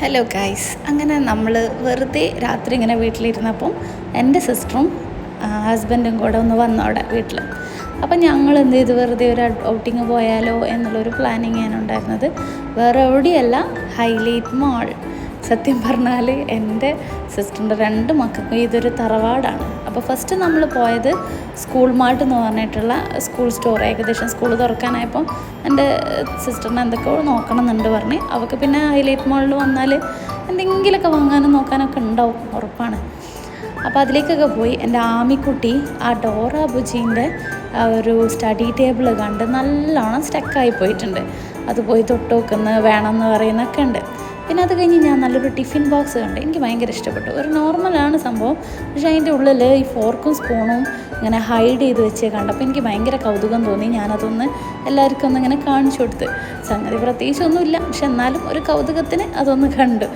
Hello guys, അങ്ങനെ നമ്മൾ വെറുതെ രാത്രി ഇങ്ങനെ വീട്ടിലിരുന്നപ്പം എൻ്റെ സിസ്റ്ററും ഹസ്ബൻഡും കൂടെ ഒന്ന് വന്നു അവിടെ വീട്ടിൽ. അപ്പം ഞങ്ങൾ എന്ത് ചെയ്തു, വെറുതെ ഒരു ഔട്ടിങ് പോയാലോ എന്നുള്ളൊരു പ്ലാനിങ് ഞാനുണ്ടായിരുന്നത്. വേറെ എവിടെയല്ല, ഹൈലൈറ്റ് മാൾ. സത്യം പറഞ്ഞാൽ എൻ്റെ സിസ്റ്ററിൻ്റെ 2 മക്കൾക്കും ഇതൊരു തറവാടാണ്. അപ്പോൾ ഫസ്റ്റ് നമ്മൾ പോയത് സ്കൂൾ മാർട്ട് എന്ന് പറഞ്ഞിട്ടുള്ള സ്കൂൾ സ്റ്റോർ. ഏകദേശം സ്കൂൾ തുറക്കാനായപ്പോൾ എൻ്റെ സിസ്റ്ററിനെ എന്തൊക്കെയോ നോക്കണം എന്നുണ്ട് പറഞ്ഞ്. അവൾക്ക് പിന്നെ ഹൈലൈറ്റ് മാളിൽ വന്നാൽ എന്തെങ്കിലുമൊക്കെ വാങ്ങാനും നോക്കാനൊക്കെ ഉണ്ടാവും, ഉറപ്പാണ്. അപ്പോൾ അതിലേക്കൊക്കെ പോയി. എൻ്റെ ആമിക്കുട്ടി ആ ഡോറ ബുജീൻ്റെ ഒരു സ്റ്റഡി ടേബിൾ കണ്ട് നല്ലോണം സ്റ്റക്കായി പോയിട്ടുണ്ട്. അത് പോയി തൊട്ട് നോക്കുന്ന വേണമെന്ന് പറയുന്നൊക്കെ ഉണ്ട്. പിന്നെ അത് കഴിഞ്ഞ് ഞാൻ നല്ലൊരു ടിഫിൻ ബോക്സ് കണ്ട്. എനിക്ക് ഭയങ്കര ഇഷ്ടപ്പെട്ടു. ഒരു നോർമലാണ് സംഭവം, പക്ഷേ അതിൻ്റെ ഉള്ളിൽ ഈ ഫോർക്കും സ്പൂണും ഇങ്ങനെ ഹൈഡ് ചെയ്ത് വെച്ചേ കണ്ടപ്പോൾ എനിക്ക് ഭയങ്കര കൗതുകം തോന്നി. ഞാനതൊന്ന് എല്ലാവർക്കും ഒന്ന് ഇങ്ങനെ കാണിച്ചു കൊടുത്ത്. സംഗതി പ്രത്യേകിച്ചൊന്നുമില്ല, പക്ഷെ എന്നാലും ഒരു കൗതുകത്തിന് അതൊന്ന് കണ്ടു.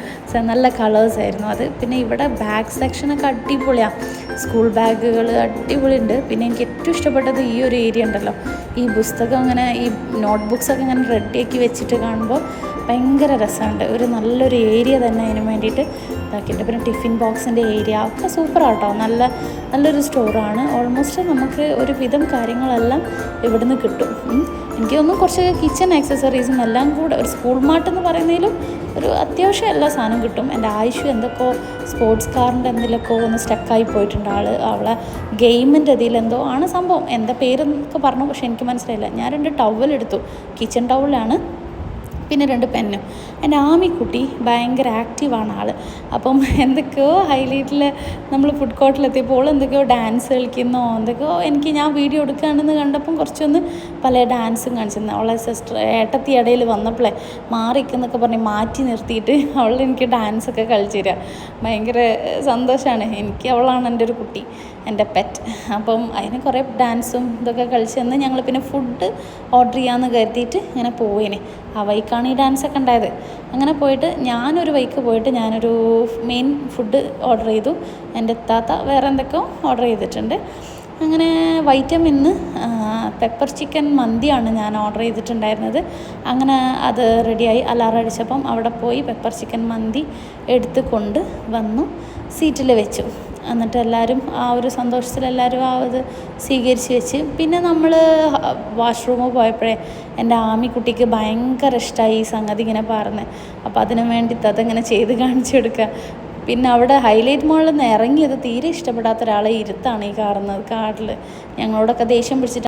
നല്ല കളേഴ്സായിരുന്നു അത്. പിന്നെ ഇവിടെ ബാഗ് സെക്ഷനൊക്കെ അടിപൊളിയാണ്. സ്കൂൾ ബാഗുകൾ അടിപൊളിയുണ്ട്. പിന്നെ എനിക്ക് ഏറ്റവും ഇഷ്ടപ്പെട്ടത് ഈ ഒരു ഏരിയ ഉണ്ടല്ലോ, ഈ പുസ്തകം ഇങ്ങനെ ഈ നോട്ട് ബുക്സൊക്കെ ഇങ്ങനെ റെഡിയാക്കി വെച്ചിട്ട് കാണുമ്പോൾ ഭയങ്കര രസമുണ്ട്. ഒരു നല്ലൊരു ഏരിയ തന്നെ അതിന് വേണ്ടിയിട്ട് ഇതാക്കിയിട്ട്. പിന്നെ ടിഫിൻ ബോക്സിൻ്റെ ഏരിയ ഒക്കെ സൂപ്പറാട്ടോ. നല്ലൊരു സ്റ്റോറാണ്. ഓൾമോസ്റ്റ് നമുക്ക് ഒരു വിധം കാര്യങ്ങളെല്ലാം ഇവിടുന്ന് കിട്ടും. എനിക്ക് തോന്നുന്നു കുറച്ച് കിച്ചൺ ആക്സസറീസും എല്ലാം കൂടെ ഒരു സ്കൂൾ മാർട്ട് എന്ന് പറയുന്നതിലും ഒരു അത്യാവശ്യം എല്ലാ സാധനവും കിട്ടും. എൻ്റെ ആയുഷ്യം എന്തൊക്കെയോ സ്പോർട്സ് കാറിൻ്റെ എന്തെങ്കിലുമൊക്കെ ഒന്ന് സ്റ്റക്കായി പോയിട്ടുണ്ട്. അവളെ ഗെയിമിൻ്റെ ഇതിലെന്തോ ആണ് സംഭവം. എന്താ പേരെന്നൊക്കെ പറഞ്ഞു, പക്ഷേ എനിക്ക് മനസ്സിലായില്ല. ഞാൻ 2 ടവൽ എടുത്തു. കിച്ചൺ ടവലാണ്, പിന്നെ 2 പെന്നും. എൻ്റെ ആമിക്കുട്ടി ഭയങ്കര ആക്റ്റീവാണ് ആൾ. അപ്പം എന്തൊക്കെയോ ഹൈലൈറ്റിൽ നമ്മൾ ഫുഡ് കോർട്ടിലെത്തിയപ്പോൾ എന്തൊക്കെയോ ഡാൻസ് കളിക്കുന്നോ എന്തൊക്കെയോ ഞാൻ വീഡിയോ എടുക്കുകയാണെന്ന് കണ്ടപ്പം കുറച്ചൊന്ന് പല ഡാൻസും കാണിച്ചിരുന്നു. അവളെ സിസ്റ്റർ ഏട്ടത്തി ഇടയിൽ വന്നപ്പോഴേ മാറിക്കുന്നൊക്കെ പറഞ്ഞ് മാറ്റി നിർത്തിയിട്ട് എനിക്ക് ഡാൻസൊക്കെ കളിച്ചു തരിക. ഭയങ്കര സന്തോഷമാണ്. അവളാണ് എൻ്റെ ഒരു കുട്ടി, എൻ്റെ പെറ്റ്. അപ്പം അതിന് കുറേ ഡാൻസും ഇതൊക്കെ കളിച്ച് തന്ന് ഞങ്ങൾ പിന്നെ ഫുഡ് ഓർഡർ ചെയ്യാമെന്ന് കരുതിയിട്ട് ഇങ്ങനെ പോയിന്. ആ വൈക്കാണ് ഈ ഡാൻസൊക്കെ ഉണ്ടായത്. അങ്ങനെ പോയിട്ട് ഞാനൊരു വൈക്ക് പോയിട്ട് ഞാനൊരു മെയിൻ ഫുഡ് ഓർഡർ ചെയ്തു. എൻ്റെ താത്ത വേറെ എന്തൊക്കെയോ ഓർഡർ ചെയ്തിട്ടുണ്ട്. അങ്ങനെ വൈറ്റമിന്ന് പെപ്പർ ചിക്കൻ മന്തിയാണ് ഞാൻ ഓർഡർ ചെയ്തിട്ടുണ്ടായിരുന്നത്. അങ്ങനെ അത് റെഡിയായി. അലാറം അടിച്ചപ്പം അവിടെ പോയി പെപ്പർ ചിക്കൻ മന്തി എടുത്ത് കൊണ്ട് വന്നു സീറ്റിൽ വെച്ചു. എന്നിട്ട് എല്ലാവരും ആ ഒരു സന്തോഷത്തിൽ എല്ലാവരും അത് സ്വീകരിച്ച് വെച്ച്. പിന്നെ നമ്മൾ വാഷ്റൂമിൽ പോയപ്പോഴേ എൻ്റെ ആമിക്കുട്ടിക്ക് ഭയങ്കര ഇഷ്ടമായി ഈ സംഗതി ഇങ്ങനെ പറഞ്ഞ്. അപ്പോൾ അതിന് വേണ്ടിയിട്ട് അതിങ്ങനെ ചെയ്ത് കാണിച്ചു കൊടുക്കുക. പിന്നെ അവിടെ ഹൈലൈറ്റ് മാളിൽ നിന്ന് ഇറങ്ങിയത് തീരെ ഇഷ്ടപ്പെടാത്ത ഒരാളെ ഇരുത്താണ് ഈ കാറിൽ. ഞങ്ങളോടൊക്കെ ദേഷ്യം പിടിച്ചിട്ട്